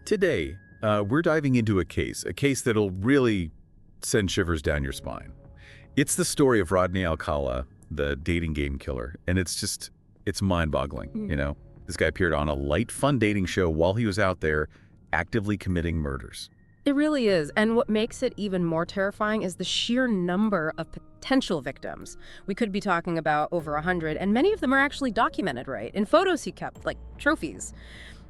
Today, we're diving into a case that'll really send shivers down your spine. It's the story of Rodney Alcala, the dating game killer, and it's mind-boggling, you know? This guy appeared on a light, fun dating show while he was out there actively committing murders. It really is. And what makes it even more terrifying is the sheer number of potential victims. We could be talking about over 100, and many of them are actually documented, right? In photos he kept, like trophies.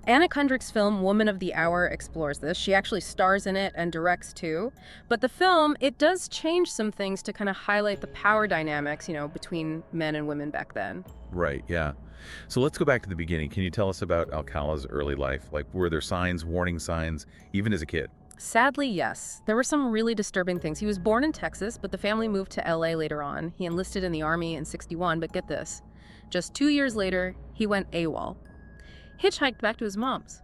Anna Kendrick's film Woman of the Hour explores this. She actually stars in it and directs too. But the film, it does change some things to kind of highlight the power dynamics, between men and women back then. Right, yeah. So let's go back to the beginning. Can you tell us about Alcala's early life? Like, were there signs, warning signs, even as a kid? Sadly, yes. There were some really disturbing things. He was born in Texas, but the family moved to LA later on. He enlisted in the Army in '61, but get this. Just 2 years later, he went AWOL. Hitchhiked back to his mom's.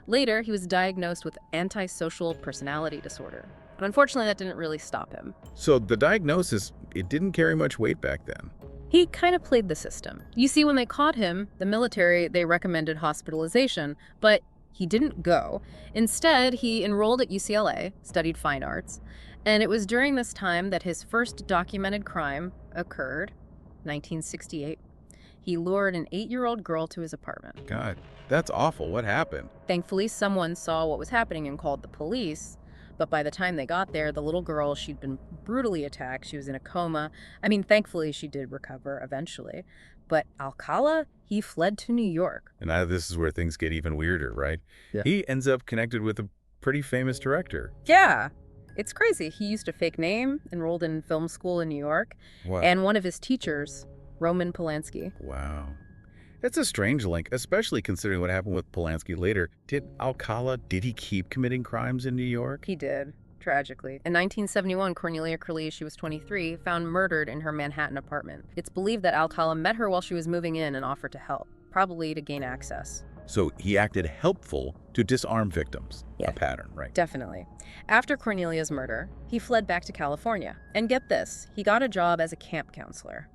Later, he was diagnosed with antisocial personality disorder. But unfortunately, that didn't really stop him. So the diagnosis, it didn't carry much weight back then. He kind of played the system. You see, when they caught him, the military, they recommended hospitalization, but he didn't go. Instead, he enrolled at UCLA, studied fine arts, and it was during this time that his first documented crime occurred, 1968. He lured an 8-year-old girl to his apartment. God, that's awful. What happened? Thankfully, someone saw what was happening and called the police. But by the time they got there, the little girl, she'd been brutally attacked. She was in a coma. Thankfully, she did recover eventually. But Alcala, he fled to New York. And now this is where things get even weirder, right? Yeah. He ends up connected with a pretty famous director. Yeah, it's crazy. He used a fake name, enrolled in film school in New York, Wow. and one of his teachers, Roman Polanski. Wow. That's a strange link, especially considering what happened with Polanski later. Did he keep committing crimes in New York? He did, tragically. In 1971, Cornelia Curlee, she was 23, found murdered in her Manhattan apartment. It's believed that Alcala met her while she was moving in and offered to help, probably to gain access. So he acted helpful to disarm victims. Yeah. A pattern, right? Definitely. After Cornelia's murder, he fled back to California. And get this, he got a job as a camp counselor.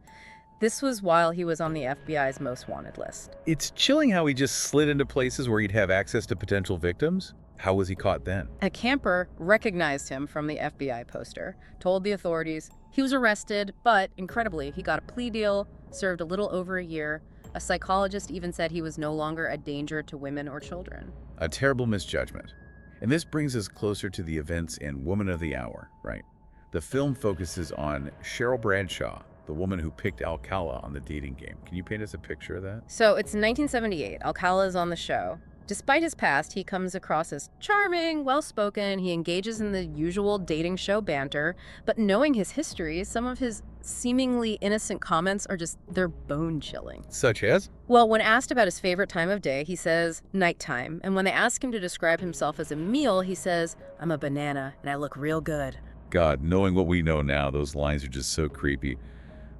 This was while he was on the FBI's most wanted list. It's chilling how he just slid into places where he'd have access to potential victims. How was he caught then? A camper recognized him from the FBI poster, told the authorities. He was arrested, but incredibly, he got a plea deal, served a little over a year. A psychologist even said he was no longer a danger to women or children. A terrible misjudgment. And this brings us closer to the events in Woman of the Hour, right? The film focuses on Cheryl Bradshaw, the woman who picked Alcala on the dating game. Can you paint us a picture of that? So it's 1978. Alcala is on the show. Despite his past, he comes across as charming, well-spoken. He engages in the usual dating show banter. But knowing his history, some of his seemingly innocent comments they're bone-chilling. Such as? Well, when asked about his favorite time of day, he says, nighttime. And when they ask him to describe himself as a meal, he says, I'm a banana and I look real good. God, knowing what we know now, those lines are just so creepy.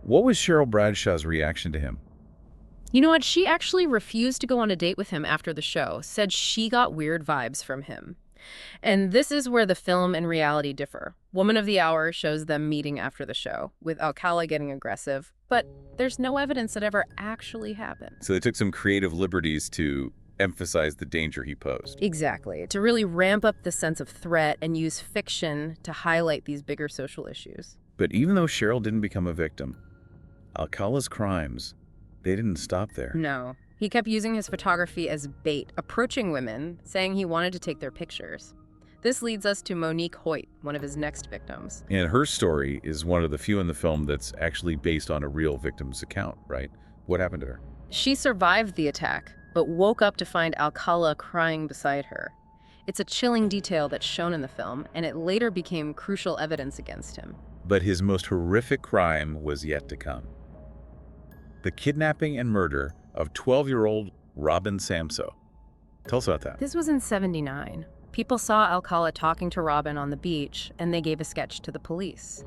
What was Cheryl Bradshaw's reaction to him? You know what? She actually refused to go on a date with him after the show, said she got weird vibes from him. And this is where the film and reality differ. Woman of the Hour shows them meeting after the show, with Alcala getting aggressive, but there's no evidence that ever actually happened. So they took some creative liberties to emphasize the danger he posed. Exactly, to really ramp up the sense of threat and use fiction to highlight these bigger social issues. But even though Cheryl didn't become a victim, Alcala's crimes, they didn't stop there. No. He kept using his photography as bait, approaching women, saying he wanted to take their pictures. This leads us to Monique Hoyt, one of his next victims. And her story is one of the few in the film that's actually based on a real victim's account, right? What happened to her? She survived the attack, but woke up to find Alcala crying beside her. It's a chilling detail that's shown in the film, and it later became crucial evidence against him. But his most horrific crime was yet to come. The kidnapping and murder of 12-year-old Robin Samso. Tell us about that. This was in '79. People saw Alcala talking to Robin on the beach, and they gave a sketch to the police.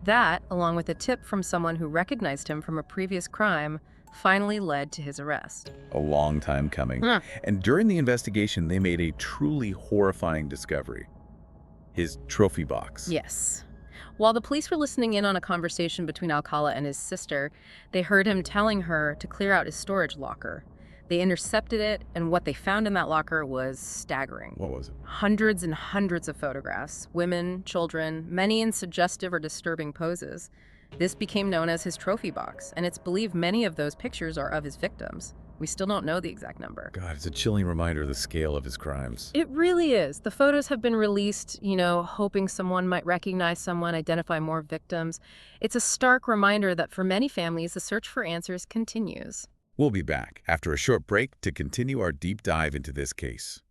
That, along with a tip from someone who recognized him from a previous crime, finally led to his arrest. A long time coming. And during the investigation, they made a truly horrifying discovery. His trophy box. Yes. While the police were listening in on a conversation between Alcala and his sister, they heard him telling her to clear out his storage locker. They intercepted it, and what they found in that locker was staggering. What was it? Hundreds and hundreds of photographs, women, children, many in suggestive or disturbing poses. This became known as his trophy box, and it's believed many of those pictures are of his victims. We still don't know the exact number. God, it's a chilling reminder of the scale of his crimes. It really is. The photos have been released, hoping someone might recognize someone, identify more victims. It's a stark reminder that for many families, the search for answers continues. We'll be back after a short break to continue our deep dive into this case.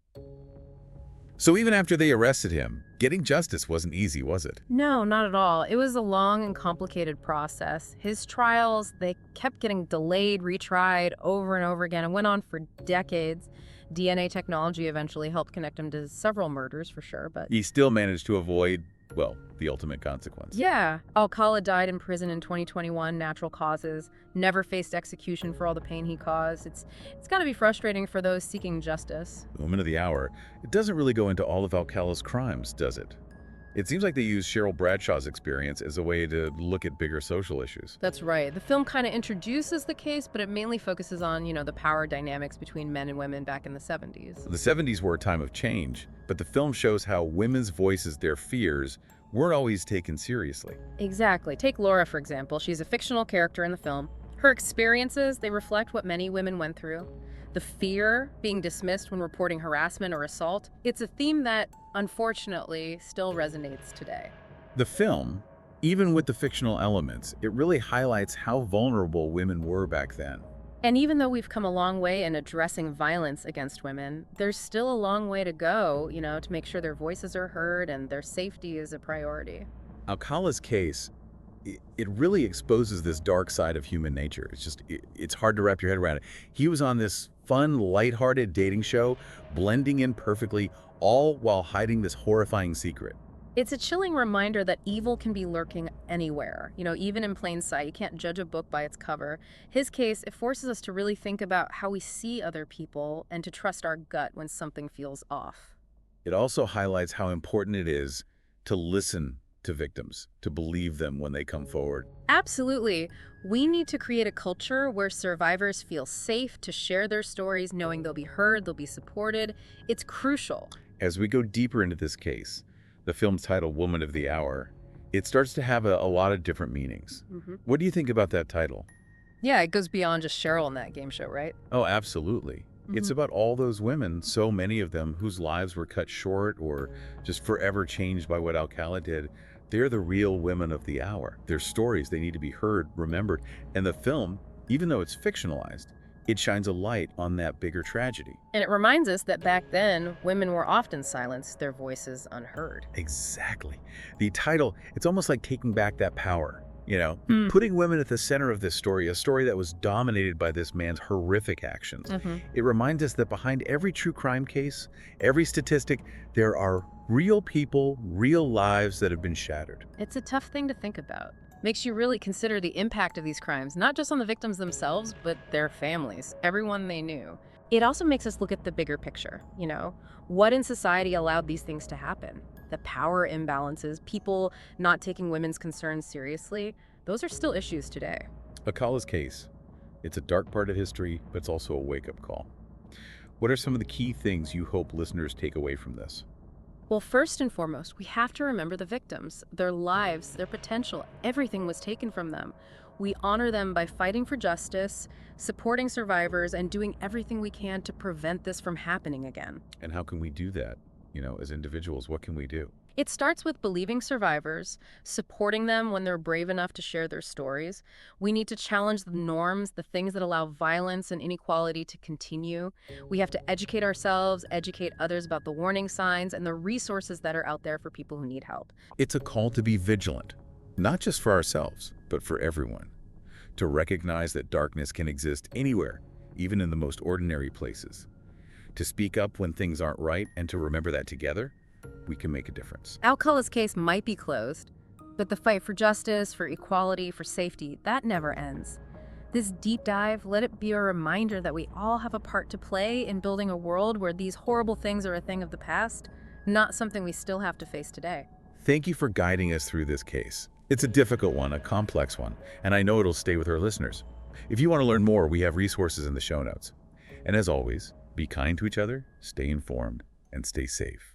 So even after they arrested him, getting justice wasn't easy, was it? No, not at all. It was a long and complicated process. His trials, they kept getting delayed, retried over and over again, and went on for decades. DNA technology eventually helped connect him to several murders, for sure, but... He still managed to avoid, well, the ultimate consequence. Yeah. Alcala died in prison in 2021, natural causes, never faced execution for all the pain he caused. It's got to be frustrating for those seeking justice. Woman of the Hour, it doesn't really go into all of Alcala's crimes, does it? It seems like they use Cheryl Bradshaw's experience as a way to look at bigger social issues. That's right. The film kind of introduces the case, but it mainly focuses on, the power dynamics between men and women back in the 70s. The 70s were a time of change, but the film shows how women's voices, their fears, weren't always taken seriously. Exactly. Take Laura, for example. She's a fictional character in the film. Her experiences, they reflect what many women went through. The fear, being dismissed when reporting harassment or assault, it's a theme that, unfortunately, still resonates today. The film, even with the fictional elements, it really highlights how vulnerable women were back then. And even though we've come a long way in addressing violence against women, there's still a long way to go, to make sure their voices are heard and their safety is a priority. Alcala's case, it really exposes this dark side of human nature. It's hard to wrap your head around it. He was on this fun, lighthearted dating show, blending in perfectly, all while hiding this horrifying secret. It's a chilling reminder that evil can be lurking anywhere, even in plain sight. You can't judge a book by its cover. His case, it forces us to really think about how we see other people and to trust our gut when something feels off. It also highlights how important it is to listen to victims, to believe them when they come forward. Absolutely. We need to create a culture where survivors feel safe to share their stories, knowing they'll be heard, they'll be supported. It's crucial. As we go deeper into this case, the film's title, Woman of the Hour, it starts to have a lot of different meanings. What do you think about that title? Yeah, it goes beyond just Cheryl in that game show, right? Oh, absolutely. It's about all those women, so many of them, whose lives were cut short or just forever changed by what Alcala did. They're the real women of the hour. Their stories, they need to be heard, remembered. And the film, even though it's fictionalized, it shines a light on that bigger tragedy. And it reminds us that back then, women were often silenced, their voices unheard. Exactly. The title, it's almost like taking back that power. Putting women at the center of this story, a story that was dominated by this man's horrific actions. It reminds us that behind every true crime case, every statistic, there are real people, real lives that have been shattered. It's a tough thing to think about. Makes you really consider the impact of these crimes, not just on the victims themselves, but their families, everyone they knew. It also makes us look at the bigger picture, what in society allowed these things to happen? The power imbalances, people not taking women's concerns seriously, those are still issues today. Alcala's case, it's a dark part of history, but it's also a wake-up call. What are some of the key things you hope listeners take away from this? Well, first and foremost, we have to remember the victims, their lives, their potential. Everything was taken from them. We honor them by fighting for justice, supporting survivors, and doing everything we can to prevent this from happening again. And how can we do that? As individuals, what can we do? It starts with believing survivors, supporting them when they're brave enough to share their stories. We need to challenge the norms, the things that allow violence and inequality to continue. We have to educate ourselves, educate others about the warning signs and the resources that are out there for people who need help. It's a call to be vigilant, not just for ourselves, but for everyone. To recognize that darkness can exist anywhere, even in the most ordinary places. To speak up when things aren't right and to remember that together, we can make a difference. Alcala's case might be closed, but the fight for justice, for equality, for safety, that never ends. This deep dive, let it be a reminder that we all have a part to play in building a world where these horrible things are a thing of the past, not something we still have to face today. Thank you for guiding us through this case. It's a difficult one, a complex one, and I know it'll stay with our listeners. If you want to learn more, we have resources in the show notes. And as always, be kind to each other, stay informed, and stay safe.